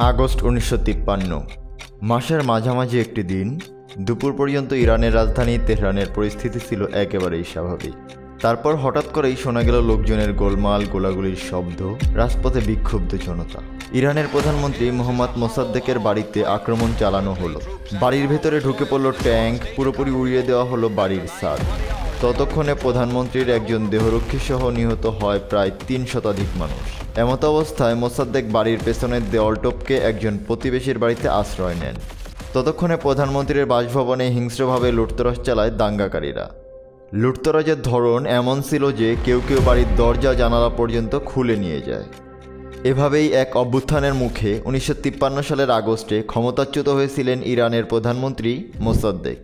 August 1953 মাসের মাঝামাঝি একটি দিন দুপুর পর্যন্ত ইরানের রাজধানী তেহরানের পরিস্থিতি ছিল একেবারেই স্বাভাবিক। তারপর হঠাৎ করেই শোনা গেল লোকজনের গোলমাল, গোলাগুলির শব্দ, রাজপথে বিক্ষুব্ধ জনতা। ইরানের প্রধানমন্ত্রী মোহাম্মদ মোসাদ্দেকের বাড়িতে আক্রমণ চালানো হলো। বাড়ির ভেতরে ঢুকে পড়ল ট্যাঙ্ক, পুরোপুরি উড়িয়ে দেওয়া হলো বাড়ির ছাদ। ততক্ষণে প্রধানমন্ত্রীর একজন দেহরক্ষী সহ নিহত হয় প্রায় ৩ শতাধিক মানুষ। এমত অবস্থায় মোসাদ্দেক বাড়ির পেছনের দেওয়াল টপকে একজন প্রতিবেশীর বাড়িতে আশ্রয় নেন। ততক্ষণে প্রধানমন্ত্রীর বাসভবনে হিংস্রভাবে লুটতরাজ চালায় দাঙ্গাকারীরা। লুটতরাজের ধরন এমন ছিল যে কেউ কেউ বাড়ির দরজা জানালা পর্যন্ত খুলে নিয়ে যায়। এভাবেই এক অভ্যুত্থানের মুখে 1953 সালের আগস্টে ক্ষমতাচ্যুত হয়েছিলেন ইরানের প্রধানমন্ত্রী মোসাদ্দেক।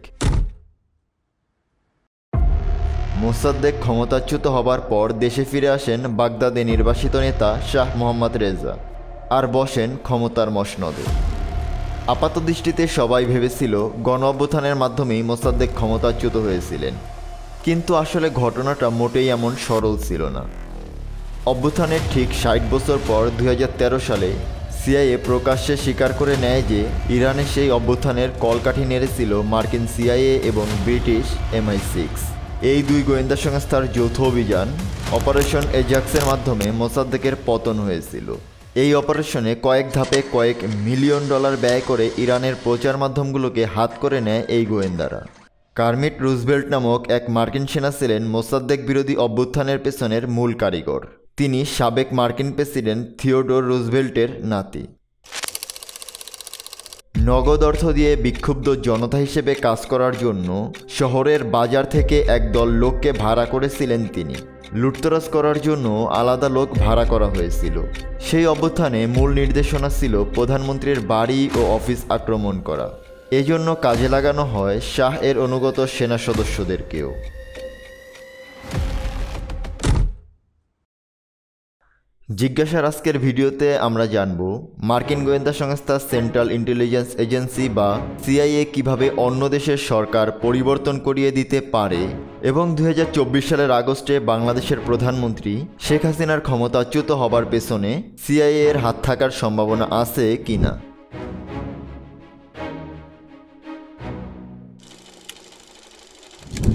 মোসাদ্দেক ক্ষমতাচ্যুত হবার পর দেশে ফিরে আসেন বাগদাদে নির্বাসিত নেতা শাহ মোহাম্মদ রেজা আর বসেন ক্ষমতার মসনদে। আপাতদৃষ্টিতে সবাই ভেবেছিল গণ অভ্যুত্থানের মাধ্যমেই মোসাদ্দেক ক্ষমতাচ্যুত হয়েছিলেন, কিন্তু আসলে ঘটনাটা মোটেই এমন সরল ছিল না। অভ্যুত্থানের ঠিক 60 বছর পর 2013 সালে সিআইএ প্রকাশ্যে স্বীকার করে নেয় যে ইরানে সেই অভ্যুত্থানের কলকাঠি নেড়েছিল মার্কিন সিআইএ এবং ব্রিটিশ MI6। এই দুই গোয়েন্দা সংস্থার যৌথ অভিযান অপারেশন এজাক্সের মাধ্যমে মোসাদ্দেকের পতন হয়েছিল। এই অপারেশনে কয়েক ধাপে কয়েক মিলিয়ন ডলার ব্যয় করে ইরানের প্রচার মাধ্যমগুলোকে হাত করে নেয় এই গোয়েন্দারা। কার্মিট রুজভেল্ট নামক এক মার্কিন সেনা ছিলেন মোসাদ্দেক বিরোধী অভ্যুত্থানের পেছনের মূল কারিগর। তিনি সাবেক মার্কিন প্রেসিডেন্ট থিওডোর রুজভেল্টের নাতি। নগদ অর্থ দিয়ে বিক্ষুব্ধ জনতা হিসেবে কাজ করার জন্য শহরের বাজার থেকে একদল লোককে ভাড়া করেছিলেন তিনি। লুটতরাজ করার জন্য আলাদা লোক ভাড়া করা হয়েছিল। সেই অভ্যুত্থানে মূল নির্দেশনা ছিল প্রধানমন্ত্রীর বাড়ি ও অফিস আক্রমণ করা। এজন্য কাজে লাগানো হয় শাহ এর অনুগত সেনা সদস্যদেরকেও। জিজ্ঞাসার আজকের ভিডিওতে আমরা জানব মার্কিন গোয়েন্দা সংস্থা সেন্ট্রাল ইন্টেলিজেন্স এজেন্সি বা সিআইএ কিভাবে অন্য দেশের সরকার পরিবর্তন করিয়ে দিতে পারে এবং 2024 সালের আগস্টে বাংলাদেশের প্রধানমন্ত্রী শেখ হাসিনার ক্ষমতাচ্যুত হবার পেছনে সিআইএ এর হাত থাকার সম্ভাবনা আছে কিনা।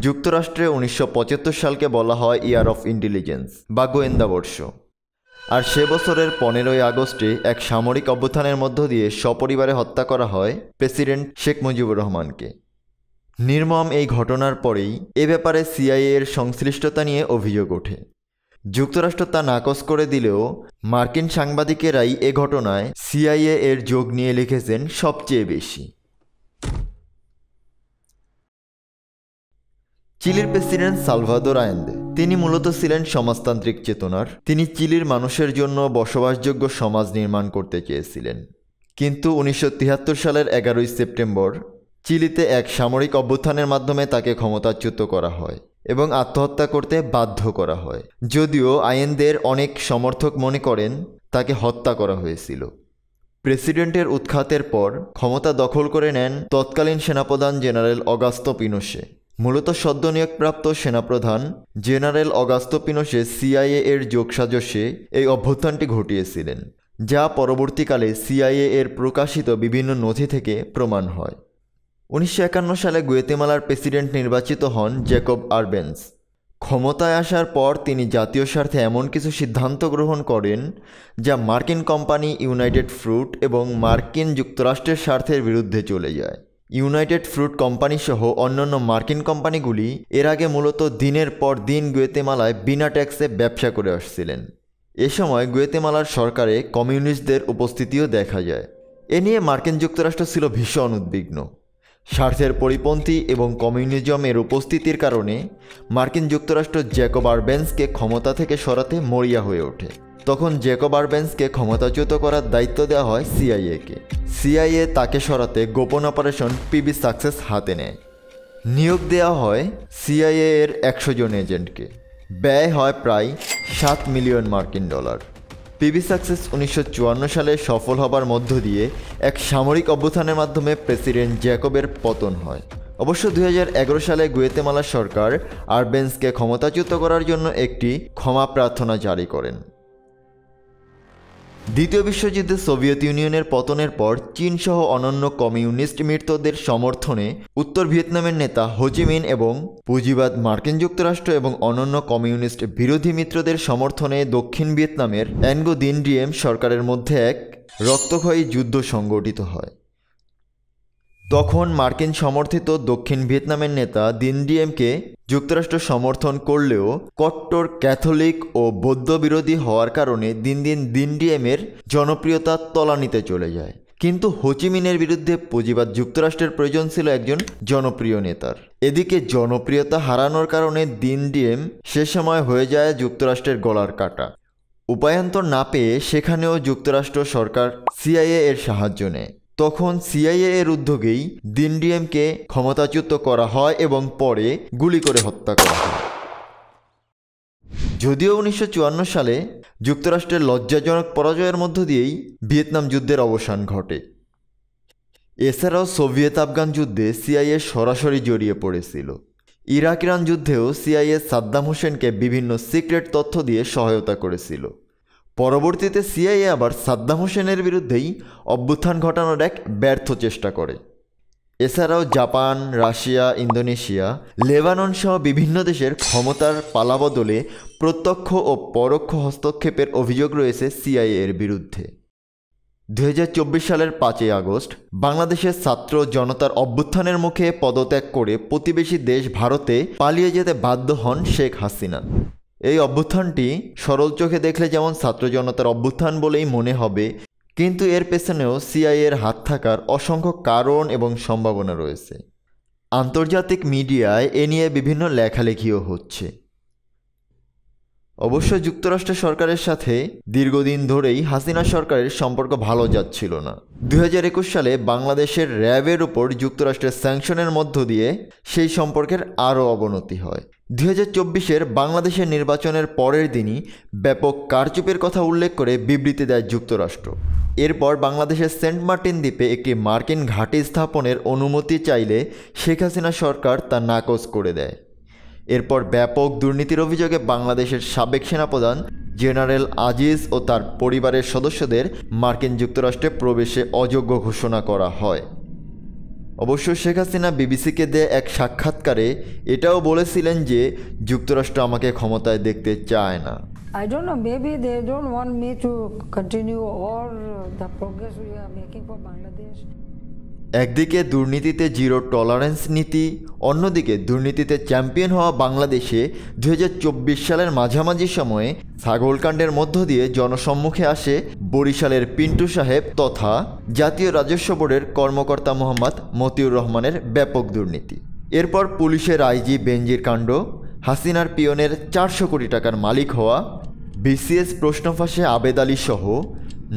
যুক্তরাষ্ট্রে 1975 সালকে বলা হয় ইয়ার অফ ইন্টেলিজেন্স বা গোয়েন্দা বর্ষ। আর সে বছরের 15ই আগস্টে এক সামরিক অভ্যুত্থানের মধ্য দিয়ে সপরিবারে হত্যা করা হয় প্রেসিডেন্ট শেখ মুজিবুর রহমানকে। নির্মম এই ঘটনার পরেই এ ব্যাপারে সিআইএ এর সংশ্লিষ্টতা নিয়ে অভিযোগ ওঠে। যুক্তরাষ্ট্র তা নাকচ করে দিলেও মার্কিন সাংবাদিকেরাই এ ঘটনায় সিআইএ এর যোগ নিয়ে লিখেছেন সবচেয়ে বেশি। চিলির প্রেসিডেন্ট সালভাদোর আয়েন্দে তিনি মূলত ছিলেন সমাজতান্ত্রিক চেতনার। তিনি চিলির মানুষের জন্য বসবাসযোগ্য সমাজ নির্মাণ করতে চেয়েছিলেন। কিন্তু 1973 সালের 11ই সেপ্টেম্বর চিলিতে এক সামরিক অভ্যুত্থানের মাধ্যমে তাকে ক্ষমতাচ্যুত করা হয় এবং আত্মহত্যা করতে বাধ্য করা হয়। যদিও আয়েন্দের অনেক সমর্থক মনে করেন তাকে হত্যা করা হয়েছিল। প্রেসিডেন্টের উৎখাতের পর ক্ষমতা দখল করে নেন তৎকালীন সেনাপ্রধান জেনারেল অগাস্তো পিনোশে। মূলত সদ্য নিয়োগপ্রাপ্ত সেনাপ্রধান জেনারেল অগাস্তো পিনোশে সিআইএ এর যোগসাজশে এই অভ্যুত্থানটি ঘটিয়েছিলেন, যা পরবর্তীকালে সিআইএ এর প্রকাশিত বিভিন্ন নথি থেকে প্রমাণ হয়। 1951 সালে গুয়েতেমালার প্রেসিডেন্ট নির্বাচিত হন জ্যাকব আরবেন্স। ক্ষমতায় আসার পর তিনি জাতীয় স্বার্থে এমন কিছু সিদ্ধান্ত গ্রহণ করেন যা মার্কিন কোম্পানি ইউনাইটেড ফ্রুট এবং মার্কিন যুক্তরাষ্ট্রের স্বার্থের বিরুদ্ধে চলে যায়। ইউনাইটেড ফ্রুট কোম্পানি সহ অন্যান্য মার্কিন কোম্পানিগুলি এর আগে মূলত দিনের পর দিন গুয়েতেমালায় বিনা ট্যাক্সে ব্যবসা করে আসছিলেন। এ সময় গুয়েতেমালার সরকারে কমিউনিস্টদের উপস্থিতিও দেখা যায়। এ নিয়ে মার্কিন যুক্তরাষ্ট্র ছিল ভীষণ উদ্বিগ্ন। স্বার্থের পরিপন্থী এবং কমিউনিজমের উপস্থিতির কারণে মার্কিন যুক্তরাষ্ট্র জ্যাকব আরবেন্সকে ক্ষমতা থেকে সরাতে মরিয়া হয়ে ওঠে। তখন জ্যাকব আরবেন্সকে ক্ষমতাচ্যুত করার দায়িত্ব দেওয়া হয় সিআইএকে। সিআইএ তাকে সরাতে গোপন অপারেশন পিবি সাকসেস হাতে নেয়। নিয়োগ দেওয়া হয় সিআইএ এর 100 জন এজেন্টকে। ব্যয় হয় প্রায় $7 মিলিয়ন। পিবি সাকসেস 1954 সালে সফল হবার মধ্য দিয়ে এক সামরিক অভ্যুত্থানের মাধ্যমে প্রেসিডেন্ট জ্যাকবের পতন হয়। অবশ্য 2011 সালে গুয়েতেমালা সরকার আরবেন্সকে ক্ষমতাচ্যুত করার জন্য একটি ক্ষমা প্রার্থনা জারি করেন। দ্বিতীয় বিশ্বযুদ্ধে সোভিয়েত ইউনিয়নের পতনের পর চীন সহ অন্যান্য কমিউনিস্ট মিত্রদের সমর্থনে উত্তর ভিয়েতনামের নেতা হো চি মিন এবং পুঁজিবাদ মার্কিন যুক্তরাষ্ট্র এবং অন্যান্য কমিউনিস্ট বিরোধী মিত্রদের সমর্থনে দক্ষিণ ভিয়েতনামের অ্যাঙ্গো দিন ডিয়েম সরকারের মধ্যে এক রক্তক্ষয়ী যুদ্ধ সংগঠিত হয়। তখন মার্কিন সমর্থিত দক্ষিণ ভিয়েতনামের নেতা দিন ডিয়েমকে যুক্তরাষ্ট্র সমর্থন করলেও কট্টর ক্যাথলিক ও বৌদ্ধ বিরোধী হওয়ার কারণে দিন দিন ডিয়েমের জনপ্রিয়তা তলানিতে চলে যায়। কিন্তু হো চি মিনের বিরুদ্ধে পুঁজিবাদ যুক্তরাষ্ট্রের প্রয়োজন ছিল একজন জনপ্রিয় নেতার। এদিকে জনপ্রিয়তা হারানোর কারণে দিন ডিয়েম সে সময় হয়ে যায় যুক্তরাষ্ট্রের গলার কাটা। উপায়ান্তর না পেয়ে সেখানেও যুক্তরাষ্ট্র সরকার সিআইএ এর সাহায্য নেয়। তখন সিআইএ এর উদ্যোগেই দিন ডিয়েমকে ক্ষমতাচ্যুত করা হয় এবং পরে গুলি করে হত্যা করা হয়। যদিও 1954 সালে যুক্তরাষ্ট্রের লজ্জাজনক পরাজয়ের মধ্য দিয়েই ভিয়েতনাম যুদ্ধের অবসান ঘটে। এছাড়াও সোভিয়েত আফগান যুদ্ধে সিআইএ সরাসরি জড়িয়ে পড়েছিল। ইরাক ইরান যুদ্ধেও সিআইএ সাদ্দাম হোসেনকে বিভিন্ন সিক্রেট তথ্য দিয়ে সহায়তা করেছিল। পরবর্তীতে সিআইএ আবার সাদ্দাম হোসেনের বিরুদ্ধেই অভ্যুত্থান ঘটানোর এক ব্যর্থ চেষ্টা করে। এছাড়াও জাপান, রাশিয়া, ইন্দোনেশিয়া, লেবানন সহ বিভিন্ন দেশের ক্ষমতার পালাবদলে প্রত্যক্ষ ও পরোক্ষ হস্তক্ষেপের অভিযোগ রয়েছে সিআইএ এর বিরুদ্ধে। 2024 সালের 5 আগস্ট বাংলাদেশের ছাত্র জনতার অভ্যুত্থানের মুখে পদত্যাগ করে প্রতিবেশী দেশ ভারতে পালিয়ে যেতে বাধ্য হন শেখ হাসিনা। এই অভ্যুত্থানটি সরল চোখে দেখলে যেমন ছাত্র জনতার অভ্যুত্থান বলেই মনে হবে, কিন্তু এর পেছনেও সিআইএর হাত থাকার অসংখ্য কারণ এবং সম্ভাবনা রয়েছে। আন্তর্জাতিক মিডিয়ায় এ নিয়ে বিভিন্ন লেখালেখিও হচ্ছে। অবশ্য যুক্তরাষ্ট্র সরকারের সাথে দীর্ঘদিন ধরেই হাসিনা সরকারের সম্পর্ক ভালো যাচ্ছিল না। 2021 সালে বাংলাদেশের র্যাবের উপর যুক্তরাষ্ট্রের স্যাংশনের মধ্য দিয়ে সেই সম্পর্কের আরও অবনতি হয়। 2024-এর বাংলাদেশের নির্বাচনের পরের দিনই ব্যাপক কারচুপির কথা উল্লেখ করে বিবৃতি দেয় যুক্তরাষ্ট্র। এরপর বাংলাদেশের সেন্ট মার্টিন দ্বীপে একটি মার্কিন ঘাঁটি স্থাপনের অনুমতি চাইলে শেখ হাসিনা সরকার তা নাকচ করে দেয়। এরপর ব্যাপক দুর্নীতির অভিযোগে বাংলাদেশের সাবেক সেনাপ্রধান জেনারেল আজিজ ও তার পরিবারের সদস্যদের মার্কিন যুক্তরাষ্ট্রে প্রবেশে অযোগ্য ঘোষণা করা হয়। অবশ্য শেখ হাসিনা বিবিসিকে দেয়া এক সাক্ষাৎকারে এটাও বলেছিলেন যে যুক্তরাষ্ট্র আমাকে ক্ষমতায় দেখতে চায় না। I don't know, maybe they don't want me to continue all the progress we are making for Bangladesh. একদিকে দুর্নীতিতে জিরো টলারেন্স নীতি, অন্যদিকে দুর্নীতিতে চ্যাম্পিয়ন হওয়া বাংলাদেশে 2024 সালের মাঝামাঝি সময়ে ছাগলকাণ্ডের মধ্য দিয়ে জনসম্মুখে আসে বরিশালের পিন্টু সাহেব তথা জাতীয় রাজস্ব বোর্ডের কর্মকর্তা মোহাম্মদ মতিউর রহমানের ব্যাপক দুর্নীতি। এরপর পুলিশের আইজি বেনজির কাণ্ড, হাসিনার পিয়নের 400 কোটি টাকার মালিক হওয়া, বিসিএস প্রশ্ন ফাঁসে আবেদ আলী সহ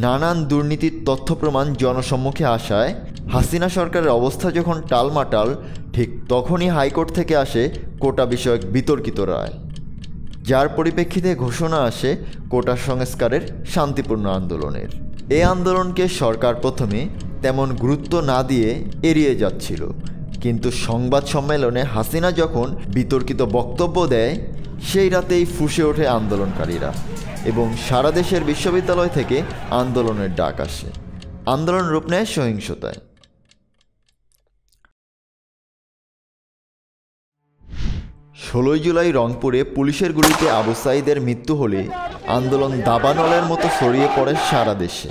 নানান দুর্নীতির তথ্য প্রমাণ জনসম্মুখে আসায় হাসিনা সরকারের অবস্থা যখন টালমাটাল, ঠিক তখনই হাইকোর্ট থেকে আসে কোটা বিষয়ক বিতর্কিত রায়, যার পরিপ্রেক্ষিতে ঘোষণা আসে কোটা সংস্কারের শান্তিপূর্ণ আন্দোলনের। এই আন্দোলনকে সরকার প্রথমে তেমন গুরুত্ব না দিয়ে এড়িয়ে যাচ্ছিল, কিন্তু সংবাদ সম্মেলনে হাসিনা যখন বিতর্কিত বক্তব্য দেয় সেই রাতেই ফুঁসে ওঠে আন্দোলনকারীরা এবং সারা দেশের বিশ্ববিদ্যালয় থেকে আন্দোলনের ডাক আসে। আন্দোলন রূপ নেয় সহিংসতায়। 16 জুলাই রংপুরে পুলিশের গুলিতে আবু সাঈদের মৃত্যু হলে আন্দোলন দাবানলের মতো ছড়িয়ে পড়ে সারা দেশে।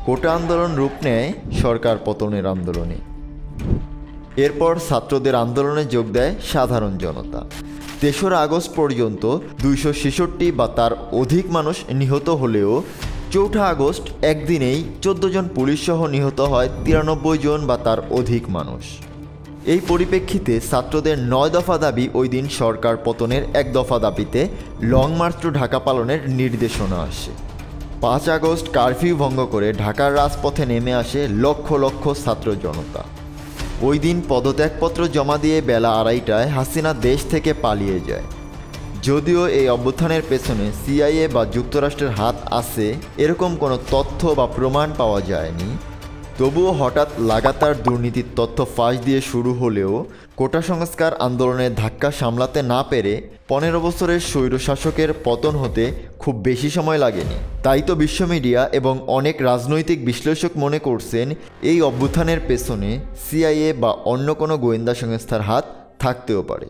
কোটা আন্দোলন রূপ নেয় সরকার পতনের আন্দোলনে। এরপর ছাত্রদের আন্দোলনে যোগ দেয় সাধারণ জনতা। 3রা আগস্ট পর্যন্ত 266 বা তার অধিক মানুষ নিহত হলেও 4 আগস্ট একদিনেই 14 জন পুলিশসহ নিহত হয় 93 জন বা তার অধিক মানুষ। এই পরিপ্রেক্ষিতে ছাত্রদের 9 দফা দাবি ওই দিন সরকার পতনের 1 দফা দাবিতে লং মার্চ টু ঢাকা পালনের নির্দেশনা আসে। 5 আগস্ট কারফিউ ভঙ্গ করে ঢাকার রাজপথে নেমে আসে লক্ষ লক্ষ ছাত্র জনতা। ওই দিন পদত্যাগপত্র জমা দিয়ে বেলা 2:30টায় হাসিনা দেশ থেকে পালিয়ে যায়। যদিও এই অভ্যুত্থানের পেছনে সিআইএ বা যুক্তরাষ্ট্রের হাত আছে এরকম কোনো তথ্য বা প্রমাণ পাওয়া যায়নি, তবুও হঠাৎ লাগাতার দুর্নীতির তথ্য ফাঁস দিয়ে শুরু হলেও কোটা সংস্কার আন্দোলনের ধাক্কা সামলাতে না পেরে 15 বছরের স্বৈরশাসকের পতন হতে খুব বেশি সময় লাগেনি। তাই তো বিশ্ব মিডিয়া এবং অনেক রাজনৈতিক বিশ্লেষক মনে করছেন এই অভ্যুত্থানের পেছনে সিআইএ বা অন্য কোনো গোয়েন্দা সংস্থার হাত থাকতেও পারে।